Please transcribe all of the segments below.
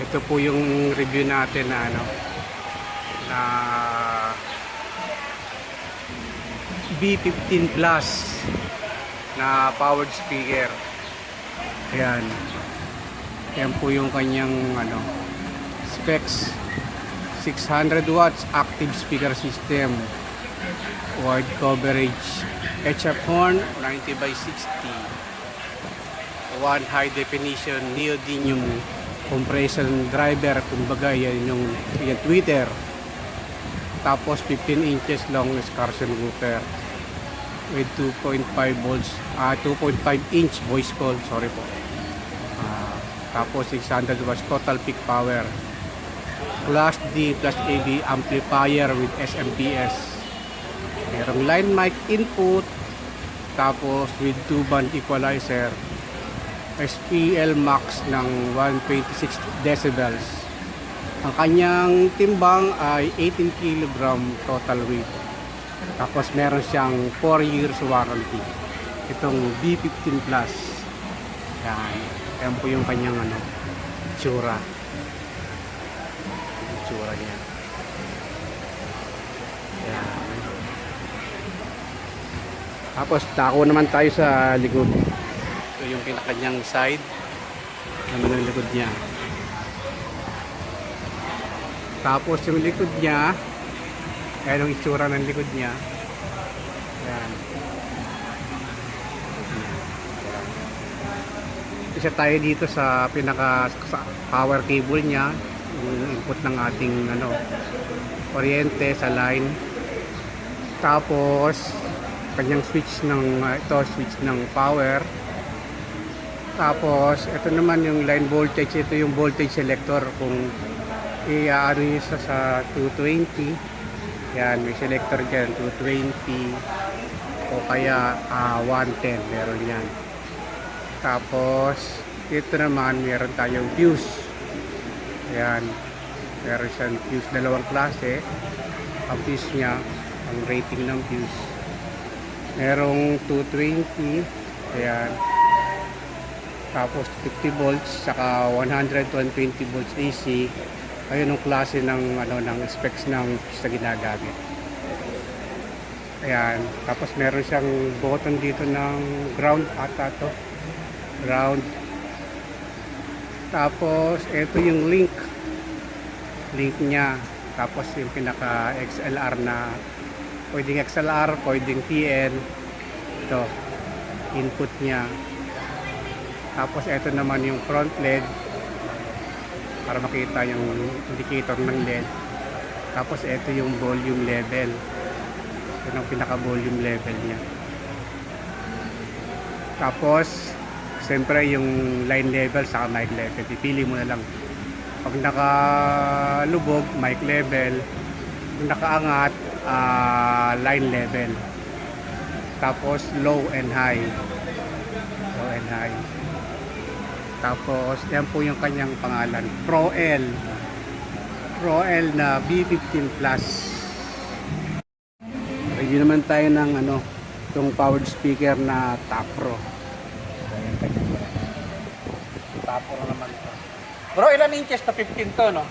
Ito po yung review natin na ano na B15 Plus na powered speaker. Ayan. Yan po yung kanyang ano specs. 600 watts active speaker system. Wide coverage. HF horn 90 by 60. One high definition neodymium compression driver, kumbaga yan yung tweeter. Tapos 15 inches long Scarson woofer with 2.5 volts 2.5 inch voice call, sorry po. Tapos 600 watts total peak power, Class D plus AB amplifier with SMPS, merong line mic input, tapos with 2 band equalizer, SPL max ng 126 decibels. Ang kanyang timbang ay 18 kg total weight. Tapos meron siyang 4 years warranty. Itong B15 Plus. Yan. Yan po yung kanyang ano, itsura. Itsura niya. Yan. Tapos tako naman tayo sa likod. Ito yung pinakanyang side. Naman ang likod niya. Tapos yung likod niya, ayan ang itsura ng likod niya. Ayan. Isa tayo dito sa pinaka power cable niya, yung input ng ating ano, kuryente sa line. Tapos kanyang switch ng switch ng power. Tapos ito naman yung line voltage, ito yung voltage selector kung i-ano nyo sa 220. Yan, may selector dyan 220 o kaya 110, meron yan. Tapos dito naman meron tayong fuse. Yan, meron siyang fuse, dalawang klase ang fuse nya, ang rating ng fuse. Merong 220, ayan, tapos 50 volts saka 120 volts AC. Ayun ang klase ng ano ng specs ng fuse na ginagamit. Ayan, tapos meron siyang button dito ng ground ata to. Ground. Tapos ito yung link niya. Tapos yung pinaka XLR na pwedeng XLR, pwedeng PN. Ito input niya. Tapos ito naman yung front LED para makita yung indicator ng LED. Tapos ito yung volume level. Ito yung pinaka volume level niya. Tapos siyempre yung line level sa mic level, pipili mo na lang. Pag nakalubog, mic level. Pag nakaangat, line level. Tapos low and high. Low and high. Tapos yan po yung kanyang pangalan, Pro L na B15 Plus. Review naman tayo ng ano, itong powered speaker na Top Pro. Top Pro naman ito. Bro, ilan inches to? 15 to, no?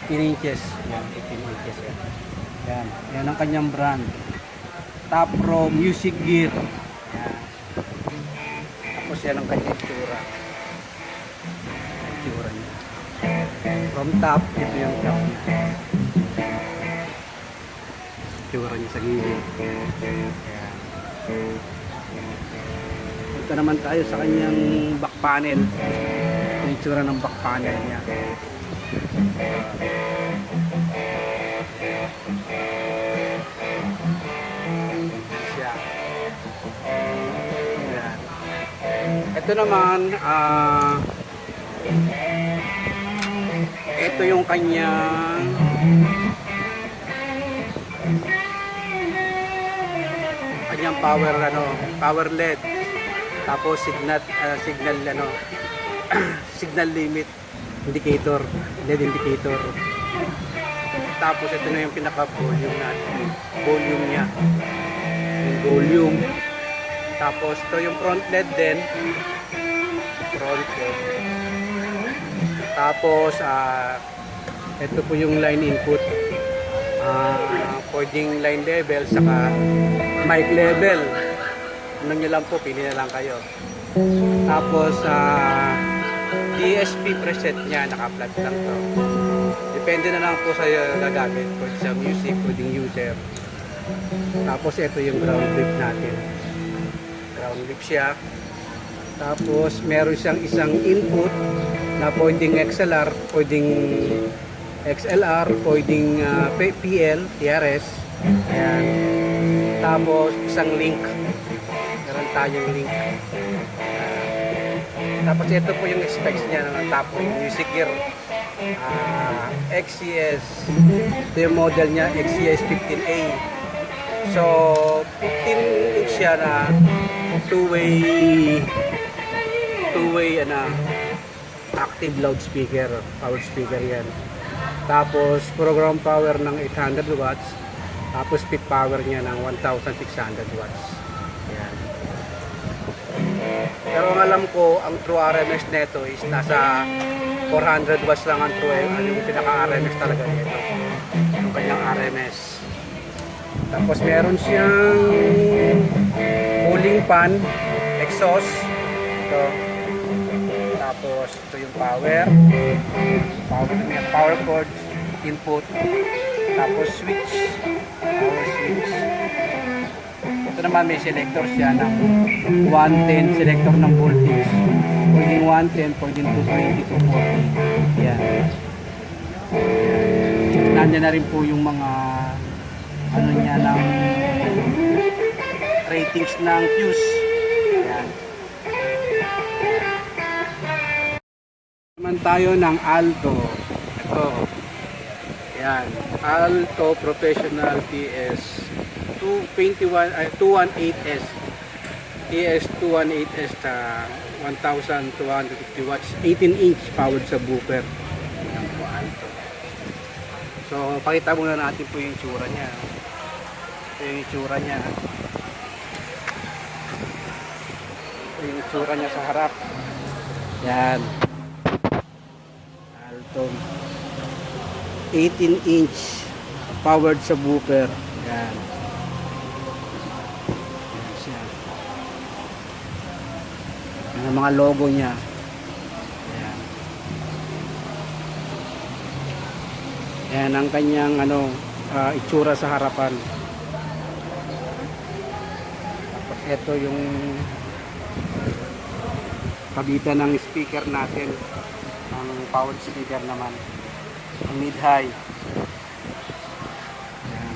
15 inches. Yan, 15 inches yan. Yan, yan ang kanyang brand, Top Pro Music Gear. Yan. Tapos yan ang kanyang itsura. Itsura niya. From top, ito yung top niya. Itsura niya sa gilid. Ayan. Ito naman tayo sa kanyang back panel. Yung itsura ng back panel niya. Ito naman, ito yung kanyang power LED. Tapos signal signal limit indicator, LED indicator. Tapos ito na yung pinaka volume natin. Volume niya. Yung volume. Tapos ito yung front LED din. Front LED. Tapos, ito po yung line input. Pwedeng line level, saka mic level. Ano nyo lang po, pili na lang kayo. Tapos, DSP preset niya, naka-flat lang to. Depende na lang po sa gagamit. Pwede sa music, pwedeng user. Tapos, ito yung ground clip natin. Ground clip siya. Tapos meron siyang isang input na pwedeng XLR, pwedeng XLR, pwedeng PL, TRS. Ayan. Tapos isang link. Meron tayong link. Tapos ito po yung specs niya ng tapo, yung music gear. XCS. Ito yung model niya, XCS 15A. So 15 inch siya na two-way active loudspeaker, power speaker yan. Tapos program power ng 800 watts, tapos peak power niya ng 1600 watts. Yan. Pero ang alam ko, ang true RMS nito is nasa 400 watts lang ang true, yung pinaka RMS talaga nito, yung kanyang RMS. Tapos meron siyang cooling fan, exhaust. Ito. Tapos ito yung power cord, input. Tapos switch, power switch. Ito naman may selector siya ng 110, selector ng voltage. Pwedeng 110, pwedeng 220, 240. Yan. Nandiyan na rin po yung mga ano niya ng ratings ng fuse. Yan. Naman tayo ng Alto. Ito. Yan. Alto Professional TS 218S. TS 218S sa 1250 watts, 18 inch powered subwoofer. Yan po, Alto. So, pakita muna natin po yung itsura niya. Ito yung itsura niya. Ito yung itsura niya sa harap. Yan. Alto. 18 inch powered subwoofer. Yan. Yan siya. Yan ang mga logo niya. Yan. Yan ang kanyang itsura sa harapan. Tapos ito yung kabitan ng speaker natin. Ang powered speaker naman. Ang mid-high. Yan.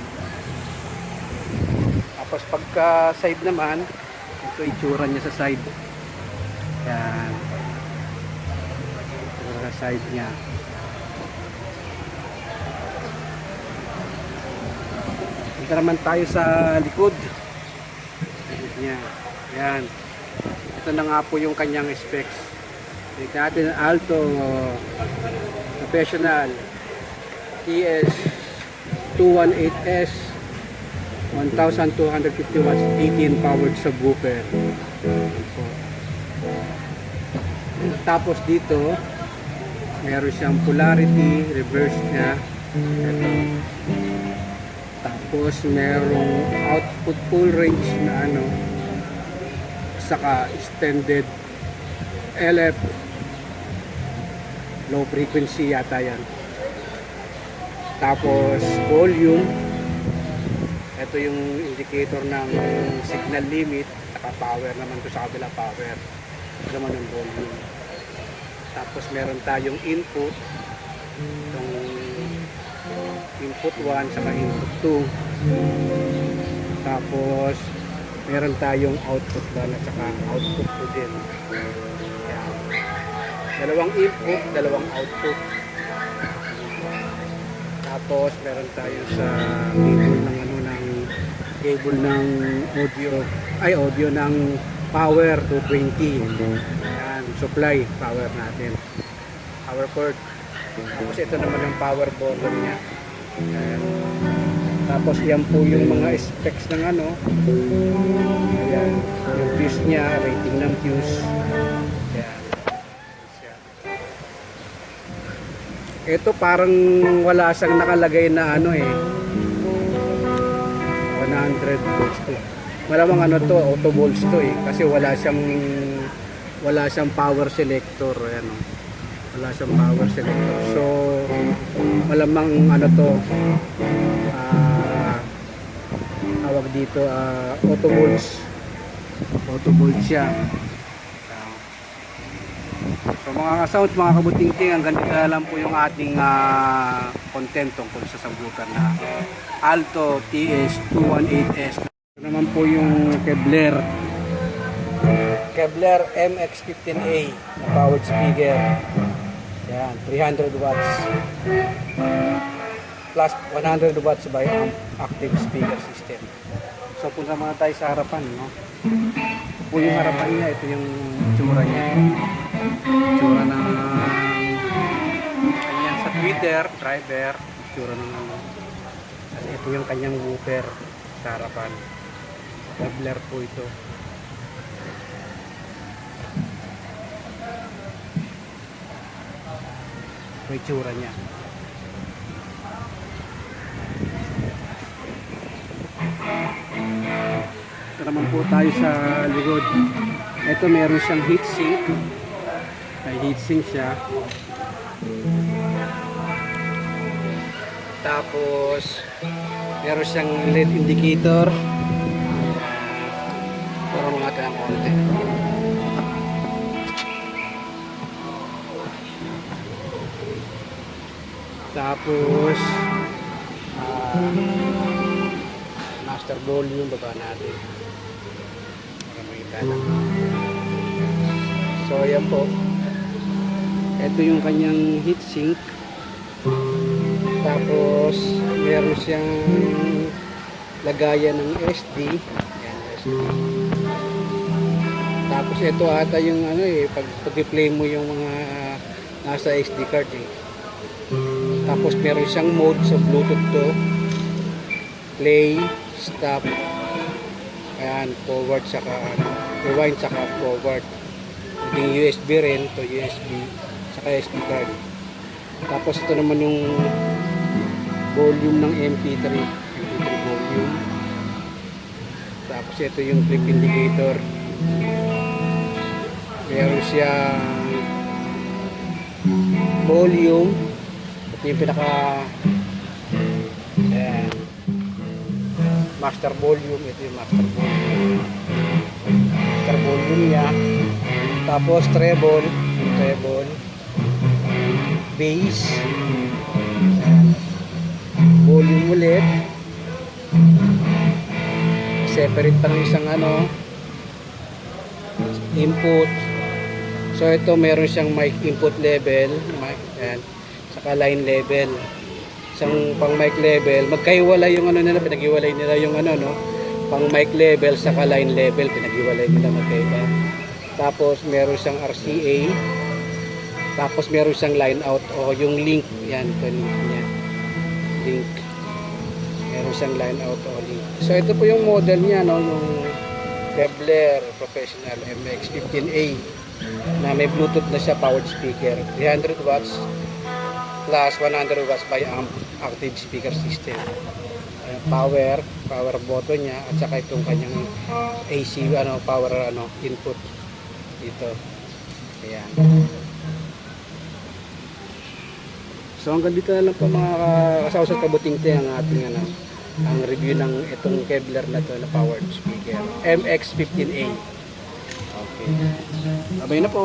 Tapos pagka side naman, ito itsura niya sa side. Yan. Ito sa side niya. Dito naman tayo sa likod. Likod niya. Yan. Ito na nga po yung kanyang specs. Ito natin Alto Professional TS 218S 1250 watts 18 powered subwoofer. Tapos dito meron siyang polarity, reverse niya. Ito. Tapos merong output full range na saka extended LF, low frequency yata yan. Tapos volume, ito yung indicator ng signal limit, saka power naman to sa kabila, power. Ito naman yung volume. Tapos meron tayong input, itong input 1 saka input 2. Tapos meron tayong output 1 at saka output 2 din. Yan. Dalawang input, dalawang output. Tapos meron tayo sa cable ng audio ng power 220. Yan, supply power natin. Power cord. Tapos ito naman ang power button niya. Yan. Tapos yan po yung mga specs ng ayan, yung fuse niya, rating ng fuse. Yan. Ito parang wala siyang nakalagay na ano eh. 100 volts to. Malamang ano to, auto volts to eh. Kasi wala siyang power selector. Ayan, oh. Wala siyang power selector. So, malamang ano to, tawag dito, auto volts. Auto volts siya. So mga ka-sounds, mga kabuting-ting, ang ganito lang po yung ating content tungkol sa sabutan na Alto TS218S. Ito naman po yung Kevlar MX15A na powered speaker. Yan, 300 watts plus 100 watts by active speaker system. So punta muna tayo sa harapan, no? Ito po yung harapan niya, ito yung tsura niya. Tsura ng kanyang sa Twitter, driver, tsura ng at ito yung kanyang woofer sa harapan. Kevlar po ito. May tsura niya. Ito naman po tayo sa likod. Ito meron siyang heatsink. May heatsink siya. Tapos meron siyang LED indicator. Para mga natin ang konti. Tapos master volume baba natin para makita lang. So ayan po, ito yung kanyang heatsink. Tapos meron siyang lagayan ng SD. Ayan, SD. Tapos ito ata yung ano eh, pag-play mo yung mga nasa SD card eh. Tapos meron siyang mode sa Bluetooth to, play, stop, ayan, forward saka rewind saka forward. Yung USB rin to, USB saka SD card. Tapos ito naman yung volume ng MP3 volume. Tapos ito yung flip indicator. Meron siyang volume. Ito yung pinaka ayan, master volume. Ito yung master volume. Master volume niya. Tapos treble, bass, volume ulit. Separate pa ng isang ano, input. So ito meron siyang mic input level, mic, ayan, saka line level. Isang pang mic level, magkahiwalay yung ano nila, pinaghiwalay nila yung ano, no, pang mic level saka line level, pinaghiwalay nila magkaiba. Tapos meron siyang RCA. Tapos meron siyang line out o yung link, yan, ito link niya. Link. Meron siyang line out o link. So ito po yung model niya, no, yung Kevlar Professional MX15A na may Bluetooth na siya, powered speaker. 300 watts plus 100 watts by amp active speaker system. Power button niya at saka itong kanyang AC ano, power ano, input dito. Ayan. So hanggang dito na lang po mga kasawsat kabuting-ting ang ating ano, ang review ng itong Kevlar na to na powered speaker MX15A. Okay. Babay na po.